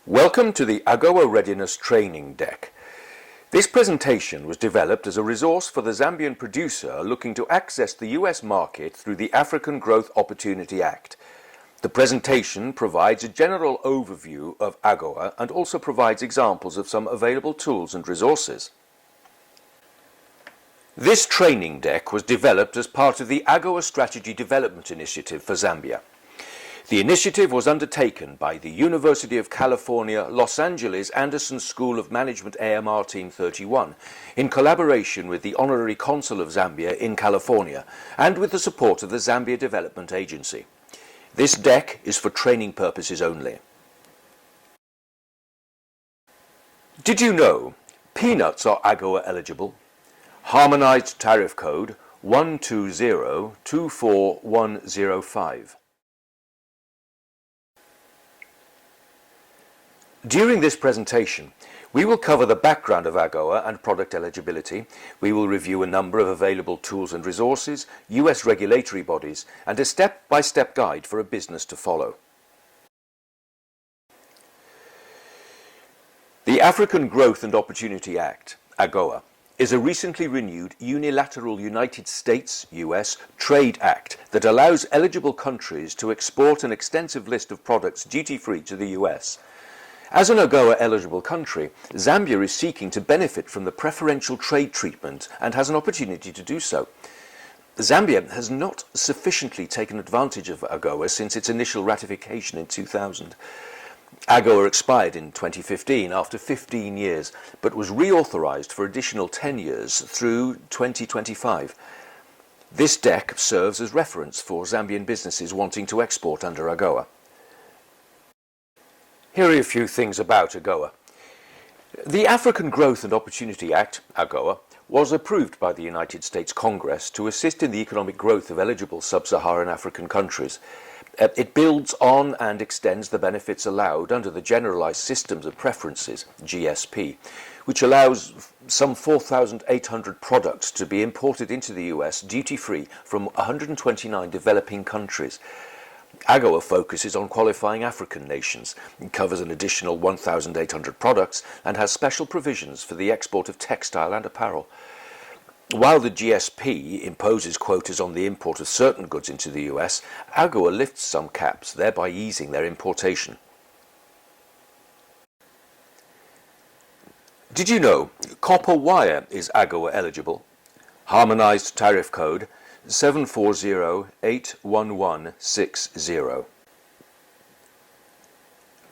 Welcome to the AGOA Readiness Training Deck. This presentation was developed as a resource for the Zambian producer looking to access the US market through the African Growth Opportunity Act. The presentation provides a general overview of AGOA and also provides examples of some available tools and resources. This training deck was developed as part of the AGOA Strategy Development Initiative for Zambia. The initiative was undertaken by the University of California, Los Angeles Anderson School of Management AMR Team 31 in collaboration with the Honorary Consul of Zambia in California and with the support of the Zambia Development Agency. This deck is for training purposes only. Did you know peanuts are AGOA eligible? Harmonized Tariff Code 120-24105. During this presentation, we will cover the background of AGOA and product eligibility. We will review a number of available tools and resources, US regulatory bodies, and a step-by-step guide for a business to follow. The African Growth and Opportunity Act, AGOA, is a recently renewed unilateral United States, US, trade act that allows eligible countries to export an extensive list of products duty-free to the US. As an AGOA-eligible country, Zambia is seeking to benefit from the preferential trade treatment and has an opportunity to do so. Zambia has not sufficiently taken advantage of AGOA since its initial ratification in 2000. AGOA expired in 2015 after 15 years, but was reauthorized for additional 10 years through 2025. This deck serves as reference for Zambian businesses wanting to export under AGOA. Here are a few things about AGOA. The African Growth and Opportunity Act, AGOA, was approved by the United States Congress to assist in the economic growth of eligible sub-Saharan African countries. It builds on and extends the benefits allowed under the Generalized Systems of Preferences, GSP, which allows some 4,800 products to be imported into the US duty-free from 129 developing countries. AGOA focuses on qualifying African nations, it covers an additional 1,800 products and has special provisions for the export of textile and apparel. While the GSP imposes quotas on the import of certain goods into the US, AGOA lifts some caps, thereby easing their importation. Did you know copper wire is AGOA eligible? Harmonized Tariff Code 740-81160.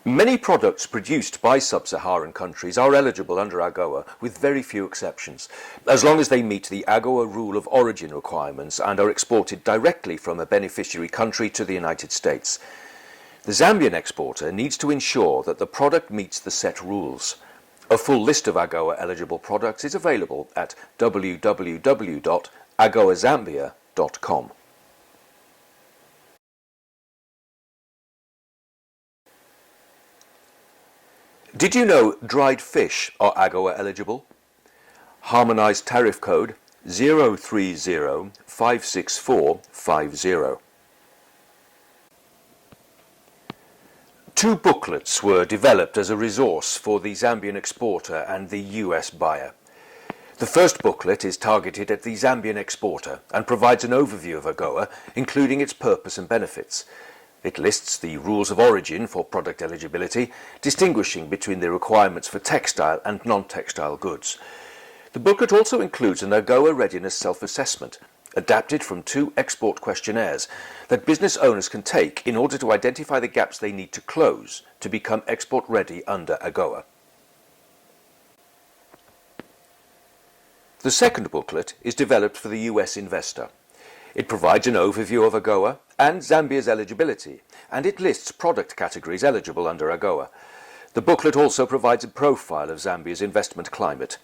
Many products produced by sub-Saharan countries are eligible under AGOA, with very few exceptions, as long as they meet the AGOA rule of origin requirements and are exported directly from a beneficiary country to the United States. The Zambian exporter needs to ensure that the product meets the set rules. A full list of AGOA eligible products is available at www.agoazambia.com. Did you know dried fish are AGOA eligible? Harmonized Tariff Code 030-56450. Two booklets were developed as a resource for the Zambian exporter and the US buyer. The first booklet is targeted at the Zambian exporter and provides an overview of AGOA, including its purpose and benefits. It lists the rules of origin for product eligibility, distinguishing between the requirements for textile and non-textile goods. The booklet also includes an AGOA readiness self-assessment, adapted from 2 export questionnaires that business owners can take in order to identify the gaps they need to close to become export ready under AGOA. The second booklet is developed for the US investor. It provides an overview of AGOA and Zambia's eligibility, and it lists product categories eligible under AGOA. The booklet also provides a profile of Zambia's investment climate.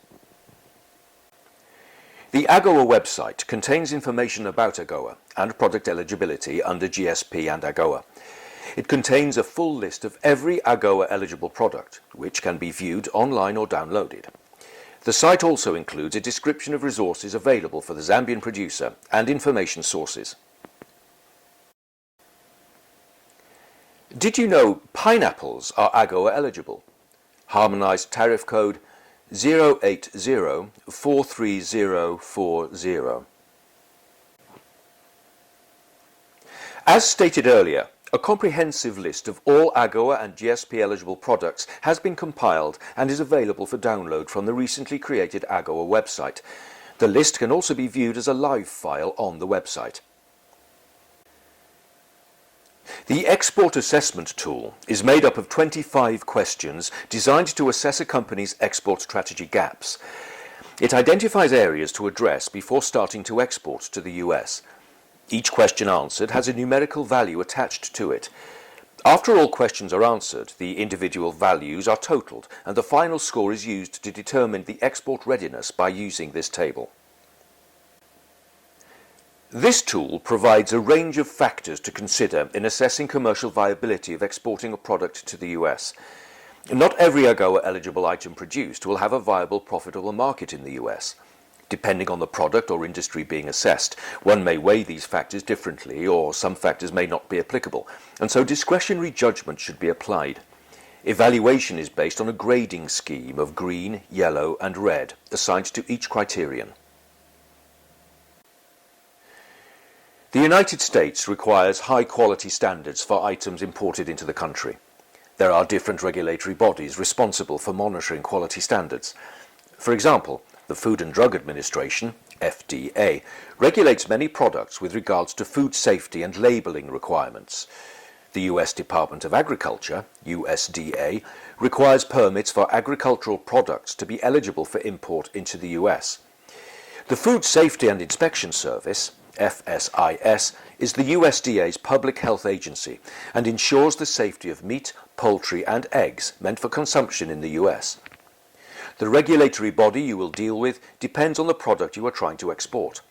The AGOA website contains information about AGOA and product eligibility under GSP and AGOA. It contains a full list of every AGOA eligible product, which can be viewed online or downloaded. The site also includes a description of resources available for the Zambian producer and information sources. Did you know pineapples are AGOA eligible? Harmonised tariff code 080-43040. As stated earlier, a comprehensive list of all AGOA and GSP eligible products has been compiled and is available for download from the recently created AGOA website. The list can also be viewed as a live file on the website. The Export Assessment Tool is made up of 25 questions designed to assess a company's export strategy gaps. It identifies areas to address before starting to export to the US. Each question answered has a numerical value attached to it. After all questions are answered, the individual values are totaled and the final score is used to determine the export readiness by using this table. This tool provides a range of factors to consider in assessing commercial viability of exporting a product to the US. Not every AGOA eligible item produced will have a viable, profitable market in the US. Depending on the product or industry being assessed, one may weigh these factors differently, or some factors may not be applicable, and so discretionary judgment should be applied. Evaluation is based on a grading scheme of green, yellow and red assigned to each criterion. The United States requires high-quality standards for items imported into the country. There are different regulatory bodies responsible for monitoring quality standards. For example, the Food and Drug Administration, FDA, regulates many products with regards to food safety and labeling requirements. The US Department of Agriculture, USDA, requires permits for agricultural products to be eligible for import into the US. The Food Safety and Inspection Service, FSIS, is the USDA's public health agency and ensures the safety of meat, poultry and eggs meant for consumption in the US. The regulatory body you will deal with depends on the product you are trying to export.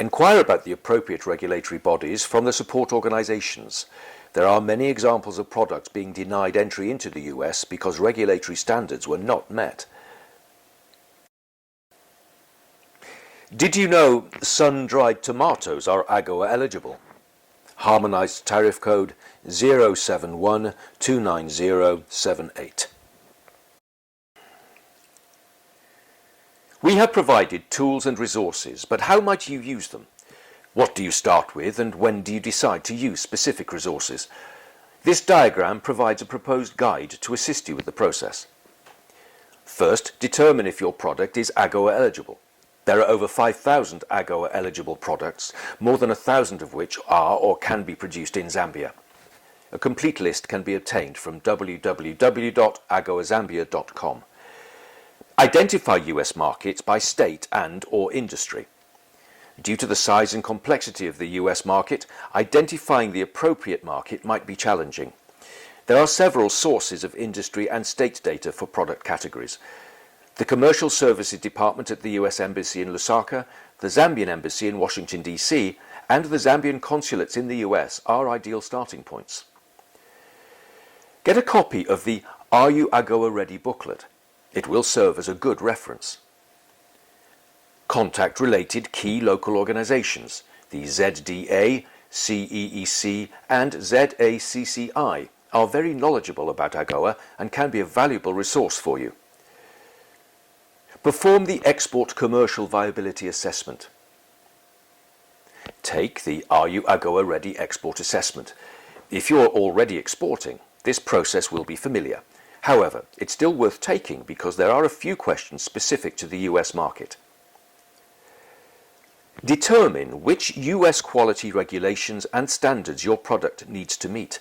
Inquire about the appropriate regulatory bodies from the support organizations. There are many examples of products being denied entry into the US because regulatory standards were not met. Did you know sun-dried tomatoes are AGOA eligible? Harmonised tariff code 071-29078. We have provided tools and resources, but how might you use them? What do you start with and when do you decide to use specific resources? This diagram provides a proposed guide to assist you with the process. First, determine if your product is AGOA eligible. There are over 5,000 AGOA eligible products, more than 1,000 of which are or can be produced in Zambia. A complete list can be obtained from www.agoazambia.com. Identify US markets by state and/or industry. Due to the size and complexity of the US market, identifying the appropriate market might be challenging. There are several sources of industry and state data for product categories. The Commercial Services Department at the US Embassy in Lusaka, the Zambian Embassy in Washington, D.C., and the Zambian consulates in the US are ideal starting points. Get a copy of the Are You AGOA Ready booklet. It will serve as a good reference. Contact related key local organizations, the ZDA, CEEC, and ZACCI are very knowledgeable about AGOA and can be a valuable resource for you. Perform the Export Commercial Viability Assessment. Take the Are You AGOA Ready Export Assessment. If you're already exporting, this process will be familiar. However, it's still worth taking because there are a few questions specific to the US market. Determine which US quality regulations and standards your product needs to meet.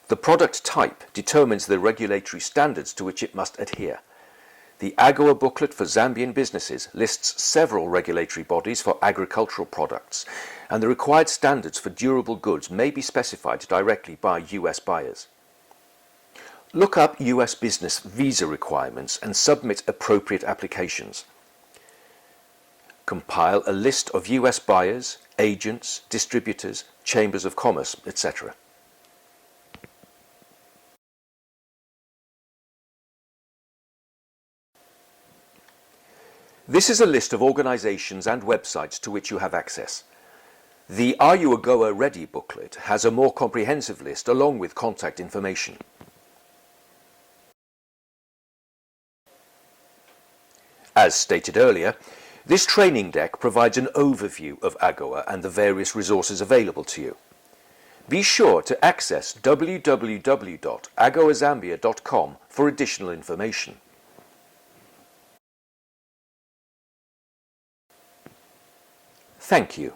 The product type determines the regulatory standards to which it must adhere. The AGOA booklet for Zambian businesses lists several regulatory bodies for agricultural products, and the required standards for durable goods may be specified directly by US buyers. Look up US business visa requirements and submit appropriate applications. Compile a list of US buyers, agents, distributors, chambers of commerce, etc. This is a list of organizations and websites to which you have access. The Are You AGOA Ready booklet has a more comprehensive list along with contact information. As stated earlier, this training deck provides an overview of AGOA and the various resources available to you. Be sure to access www.agoazambia.com for additional information. Thank you.